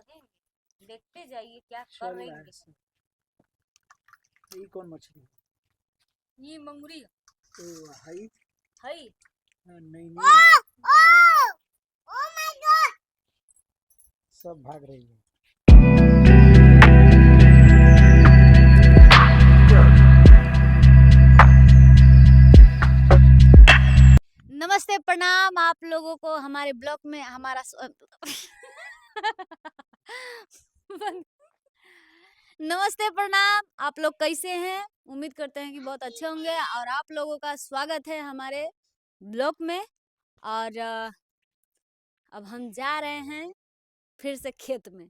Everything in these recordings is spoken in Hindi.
देखेंगे, देखते जाइए क्या कर चल रही रहा है है। सब। ये कौन मछली ये मंगुरी है? हाई। है। नहीं नहीं, सब भाग रही है। नमस्ते प्रणाम आप लोगों को हमारे ब्लॉग में हमारा नमस्ते प्रणाम, आप लोग कैसे हैं? उम्मीद करते हैं कि बहुत अच्छे होंगे और आप लोगों का स्वागत है हमारे ब्लॉग में। और अब हम जा रहे हैं फिर से खेत में,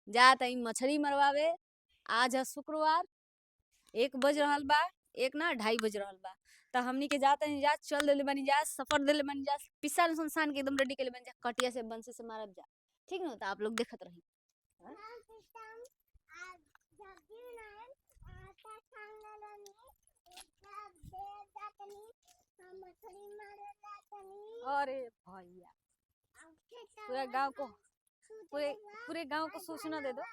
जाते ही मछली मरवावे। आज है शुक्रवार, 1 बज रहल बा, 1 ना 2:30 बज रहल बा। तो हमनी के जाते हैं, जा चल देले बनी, जा सफर देले बनी, जा पिसा सुनसान के एकदम रेडी के बनी, जा कटिया से बंसी से मारब जा। ठीक ना? तो आप लोग देखत रही। अरे भैया, पूरा गांव को पूरे पूरे गांव को सूचना दे दो।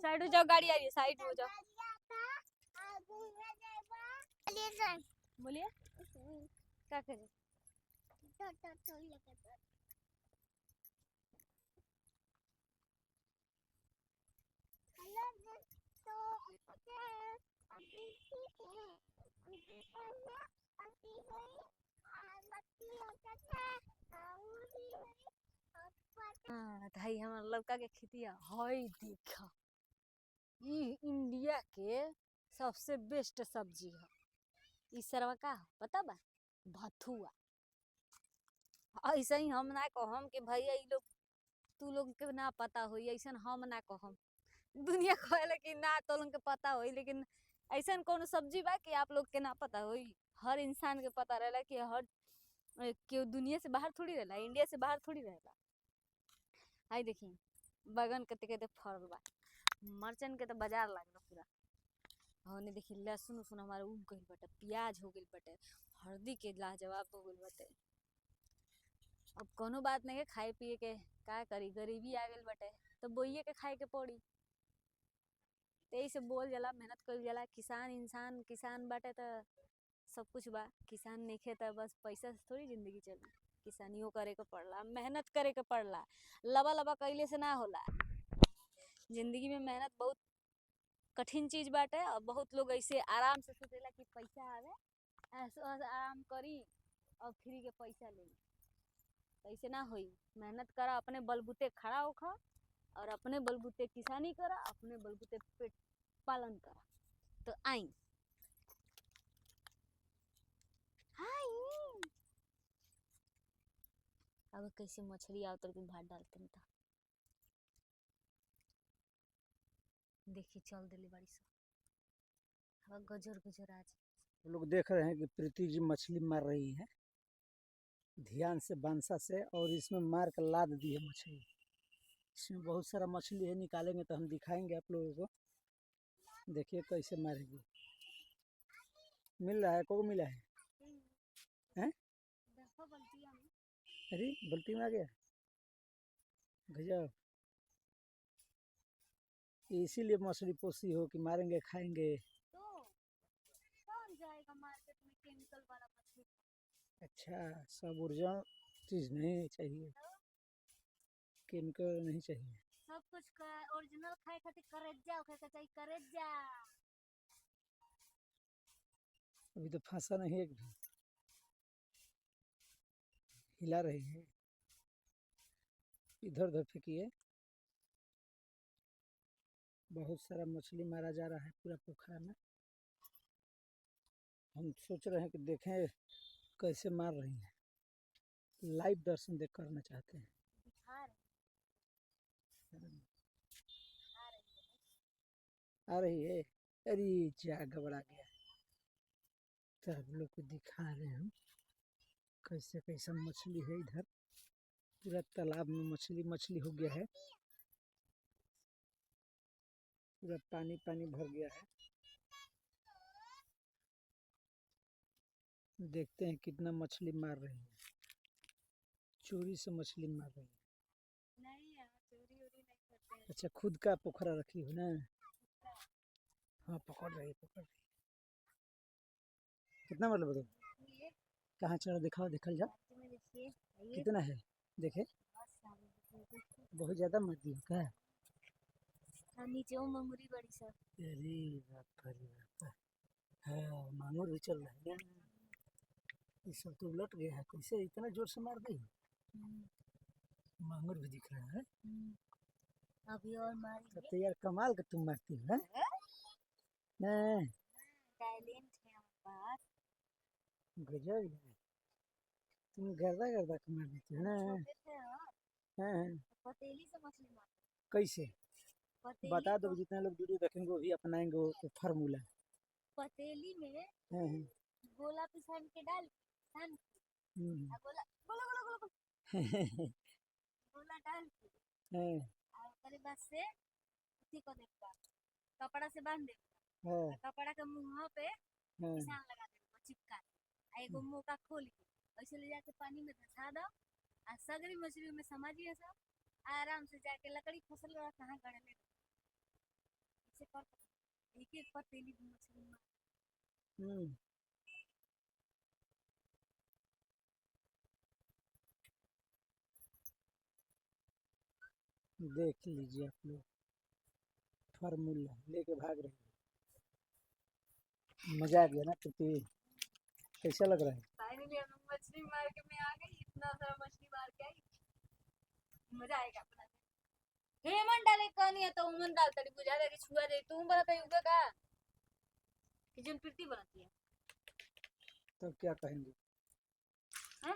साइड हो जाओ, गाड़ी आ रही है, साइड हो जाओ। बोलिए क्या करें? भाई हमार लड़का के खेतिया हई देखा, ई इंडिया के सबसे बेस्ट सब्जी है। ई सरवा का पता बा? भथुआ। ऐसा ही हम ना कहम कि भैया ई लोग तू लोग के ना पता होई, ऐसा हम ना कहम। दुनिया कहले कि ना तो लोग के पता होई, लेकिन ऐसा कौन सब्जी बा कि आप लोग के ना पता होई? हर इंसान के पता रहेला कि हर क्यों दुनिया से बाहर थोड़ी रहेला, इंडिया से बाहर थोड़ी रहेला। आई देखी बैगन कते कते फरल बा, मरचन के तो बाजार लागल पूरा। होने देखी लहसुन उसुन हमारे उग गइल बाटे, प्याज हो गइल बाटे, हल्दी के लाजवाब हो गइल बाटे। अब कोनो बात नहीं है, खाए पिए के का करी, गरीबी आ गइल बाटे तो बोइये के खाए के पड़ी। से बोल जाला, मेहनत कइल जाला। किसान इंसान किसान बाटे तो सब कुछ बा। किसान नइखे तो बस पैसा से थोड़ी जिंदगी चली। किसानियों करे के पड़ला, मेहनत करे के पड़ला। लबा लबा कइले से ना होला। जिंदगी में मेहनत बहुत कठिन चीज बाटे। और बहुत लोग ऐसे आराम से सोचेला कि पैसा आवे, ऐसे आराम करी और फ्री के पैसा ले। ऐसे ना होई। मेहनत करा, अपने बलबूते खड़ा होखा और अपने बलबूते किसानी करा, अपने बलबूते पेट पालन करा। तो आई अब कैसे मछली आवतर के भात डालते हैं। देखी चल दिली बाड़ी सब, अब गजर गजर आज लोग देख रहे हैं कि प्रीति जी मछली मार रही है ध्यान से बांसा से, और इसमें मार कर लाद दी है मछली। इसमें बहुत सारा मछली है, निकालेंगे तो हम दिखाएंगे आप लोगों को। देखिए कैसे मारेगी। मिल रहा है, को मिला है? हैं? अरे बल्टी में आ गया, गजब। इसीलिए मछली पोसी हो कि मारेंगे खाएंगे। तो कौन जाएगा मार्केट में केमिकल वाला मछली? अच्छा, सब ओरिजिनल चीज नहीं चाहिए, केमिकल नहीं चाहिए। सब कुछ का ओरिजिनल खाए खातिर करेजा खाए चाहिए, करेजा। अभी तो फंसा नहीं, एक भी हिला रही है, इधर उधर फेंकिए। बहुत सारा मछली मारा जा रहा है पूरा पोखरा में। हम सोच रहे हैं कि देखें कैसे मार रही हैं, लाइव दर्शन देख करना चाहते हैं। आ रही है? अरे जा घबरा गया। तो आप लोग को दिखा रहे हैं हम कैसे कैसा मछली है। इधर पूरा तालाब में मछली मछली हो गया है, पूरा पानी पानी भर गया है। देखते हैं कितना मछली मार रहे हैं। चोरी से मछली मार रहे हैं। नहीं यार, चोरी वोरी नहीं करते हैं। अच्छा, खुद का पोखरा रखी हो ना? हाँ, पकड़ रही है, पकड़ रही है। कितना मतलब बताओ? ये कहाँ चढ़ा, दिखाओ, दिखल जा। बाजू में देखिए, ये कितना है? देखे, बहुत सारे देखिए। बहुत ज्यादा मर दी क्या? हाँ, नीचे वो मंगूरी बड़ी सा। अरे बाप रे बाप। हाँ, मांगुर भी चल रहा है ना। ये सब तो उलट गया है, कैसे इतना जोर से मार दी? मांगुर भी दिख रहा है। अभी और तब मारेंगे। तो यार कमाल का तुम मारती हो, हैं? नहीं, टैलेंट है हमारे पास। गजब है। तुम गर्दा गर्दा के मार देती हो ना? छोटे थे हाँ, हाँ, पतीली से मछली मारते। कैसे? पतीली बता दो, को जितने लोग वीडियो देखेंगे वो भी अपनाएंगे वो फार्मूला। पतीली में हाँ, हाँ, गोला पिसान के डाल सान हम्म, गोला गोला गोला गोला गोला हाँ, गोला डाल के हाँ, और ओकरे बाद से उसी को देखता कपड़ा से बांध दे। हाँ, कपड़ा के मुंह पे हाँ, निशान लगा दे चिपका के। आ एगो मोका खोल के ऐसे ले जाके पानी में धंसा दो। आ सगरी मछली में समझिए सब आराम से जाके लकड़ी फसल रहा कहाँ गड़े ऐसे कर एक एक पतीली मछली मार। हम्म। देख लीजिए आप लोग, फार्मूला लेके भाग रहे हैं। मजा आ गया ना? तो कैसा लग रहा है? फाइनली हम लोग मछली मार के मैं आ गई। इतना सारा मछली मार के आई। मजा आएगा अपना। हेमन डाले कहानी है तो उमन डालता नहीं बुझा दे छुआ दे तुम बनाता है उगा का किचन प्रीति बनाती है। तब क्या कहेंगे? हैं?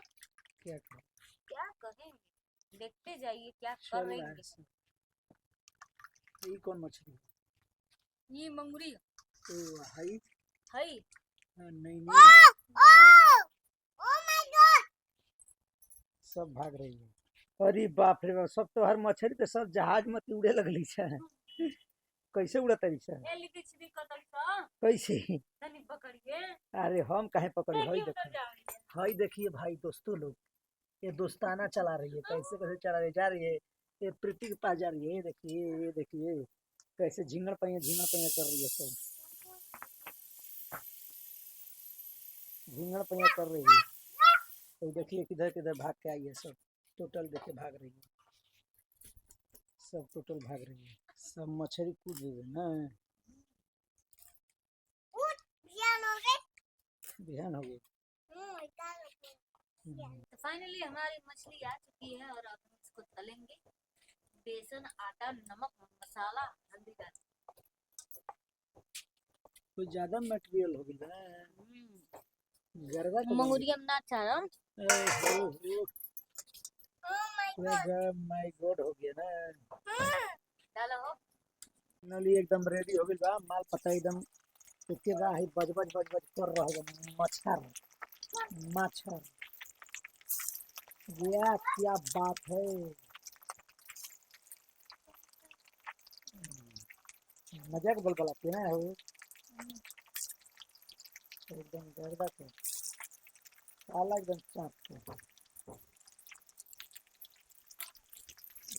क्या कहें? क्या कहेंगे देखते जाइए क्या कर चल रही रहा है है। सब। ये कौन मछली है? ये मंगूरी ओ हाई। है। हाँ, नहीं नहीं, सब भाग रही है। अरे बाप रे बाप, सब तो हर मछली तो सब जहाज में उड़े लगली है। कैसे उड़ता है सब? ए लिखी छिपी कतरी सा कैसे? तनी पकड़िए। अरे हम काहे पकड़े? हई देखिए उतर देखिए, जा रही है। हई देखिए भाई, दोस्तों लोग, ये दोस्ताना चला रही है। कैसे कैसे चला रही, जा रही है। ये प्रीति के पास जा रही है, ये देखिए, ये देखिए कैसे झिंगड़ पैया कर रही है सब। झिंगड़ पैया कर रही है। तो देखिए किधर किधर भाग के आई है सब। टोटल देखिए भाग रही है, सब टोटल भाग रही है। सब मछली कूद गई है ना। बिहान हो गई। तो फाइनली हमारी मछली आ चुकी है और अब हम इसको तलेंगे। बेसन आटा नमक मसाला हल्दी डाल। कुछ ज्यादा मटेरियल हो गया गरबा तो मंगूरिया में ना चाह माय गॉड हो गया ना। डालो हो। नली एकदम रेडी हो गई बा, माल पता एकदम के बा है, बज बज बज बज कर रहा है। मच्छर मच्छर गया, क्या बात है। मजाक बोल बोलाती है ना हो, एकदम गरबा के काला एकदम चाप के।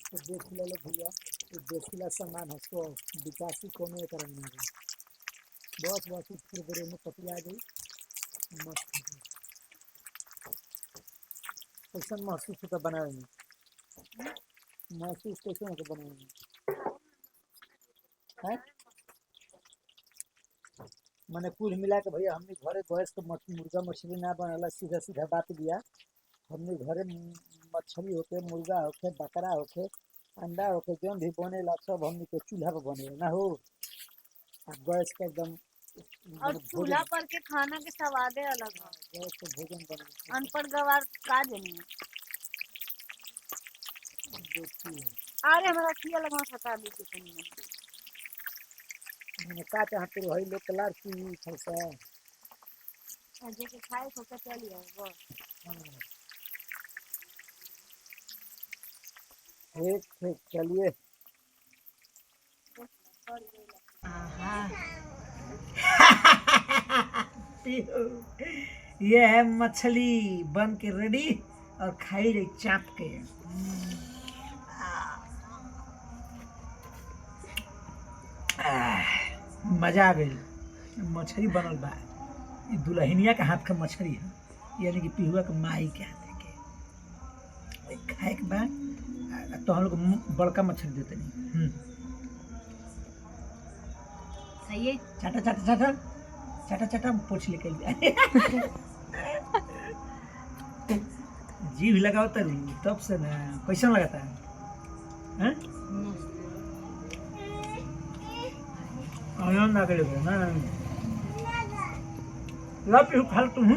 तो देख ले लो भैया, ये देखिला सामान है सो विकासी कोनो एक रंग में है। बहुत बहुत इसके बड़े में पतिया गई मस्त। कैसा महसूस होता बनाने में? महसूस कैसे होता बनाने में? है मैंने कुल मिला के भैया, हमने घरे गैस तो मुर्गा मछली ना बनाला, सीधा सीधा बात दिया। हमने घरे मछली होके, मुर्गा होके, बकरा होके, अंडा होके, जो भी बनेला सब हमने के चूल्हा पर बनेला ना हो। गैस का एकदम और चूल्हा पर के खाना के स्वादे अलग है। गैस का भोजन बने। अनपढ़ गवार का जनी देखिए अरे हमारा किया लगा बता दीजिए तुमने मैंने कहा चाहते हो भाई लोग कलार की खलसा। जे के खाए तो चलिए वो ठीक ठीक, चलिए। ये है मछली बन के रेडी और खाई रही चाप के। मजा आ गई। मछली बनल बा, ये दुल्हनिया के हाथ का मछली है, यानी कि पिहुआ के माई के हाथ के। खाए के बाद तो हम लोग बड़का मछली देते नहीं। सही है। चाटा चाटा चाटा चाटा चाटा पोछ लेके जीभ लगाओ तब से ना कैसा लगाता है, हैं? आनंद आ गया ना। ला पिहू खा लो तुम।